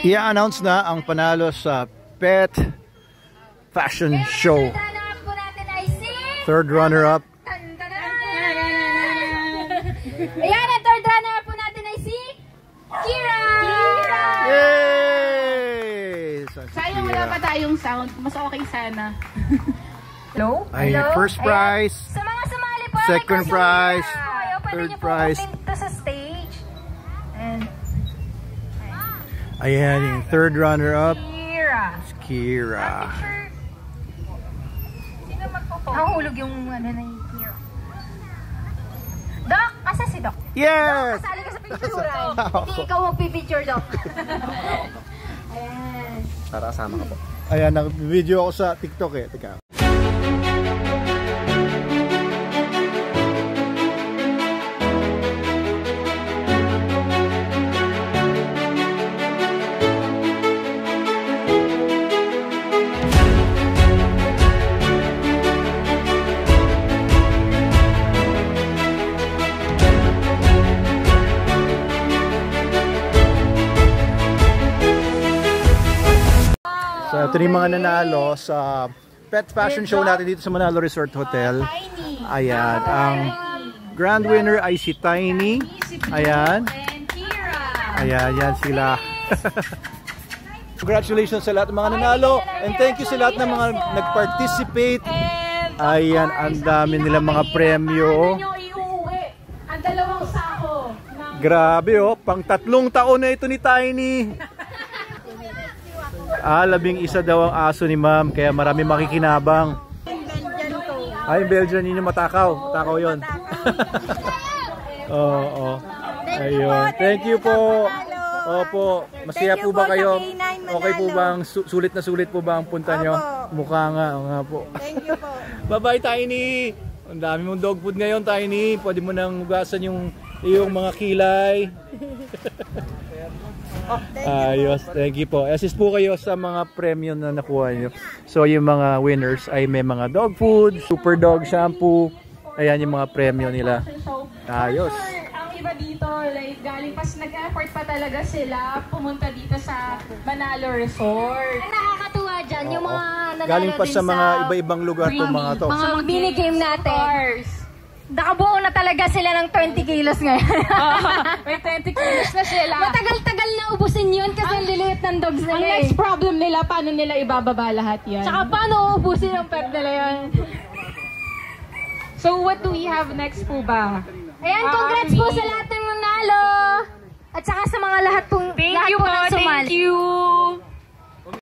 I-announce na ang panalo sa Pet Fashion Show. Third runner-up. Ayan, ang third runner-up po natin ay si Kira! Yay! Sayang wala pa tayong sound. Mas okay sana. Hello? Ay, first prize. Sa mga sumali po, second prize. Third prize. Pwede sa stage. And ayan, yung third runner-up. Kira. Kira. Sino magpo-phone? Nahulog yung ano na yung Kira. Doc, asa si Doc? Yes! Kasali ka sa picture. Hindi ikaw magpipicture, Doc. Ayan. Para kasama ka po. Ayan, nag-video ako sa TikTok eh. Teka. So, ito yung mga nanalo sa Pet Fashion Show natin dito sa Manalo Resort Hotel. Ayan, ang grand winner ay si Tiny. Ayan. Ayan, yan sila. Congratulations sa lahat ng mga nanalo. And thank you sa lahat ng mga nag-participate. Ayan, ang dami nilang mga premyo. Ang dalawang sako. Grabe oh, pang 3 taon na ito ni Tiny. 11 daw ang aso ni ma'am, kaya marami makikinabang. Ay, Belgian yun yung matakaw. Takaw yun. Oo. Ayun. Thank you po. Opo. Masaya po ba kayo? Okay po bang sulit na sulit po ba ang punta nyo? Mukha nga po. Thank you po. Bye-bye, Tiny. Ang dami mong dog food ngayon, Tiny. Pwede mo nang hugasan yung mga kilay. Ayos, thank you po. Assist po kayo sa mga premyo na nakuha nyo. So yung mga winners ay may mga dog food, super dog shampoo. Ayan yung mga premyo nila. Ayos. Ang iba dito, like galing pas nag-effort pa talaga sila pumunta dito sa Manalo Resort. Ang nakakatuwa dyan, yung mga nanalo Galing pa din sa mga iba-ibang lugar to mga to. mga mini-game natin. Nakabuo na talaga sila ng 20 kilos ngayon. May 20 kilos na sila. Matagal-tagal na ubusin yun kasi ang liliit ng dogs nila. Ang next problem nila, paano nila ibababa lahat yan? Tsaka paano ubusin ang pet nila yun? So what do we have next po ba? Ayan, congrats po sa lahat ng nanalo! At saka sa mga lahat pong Thank you po, sumali.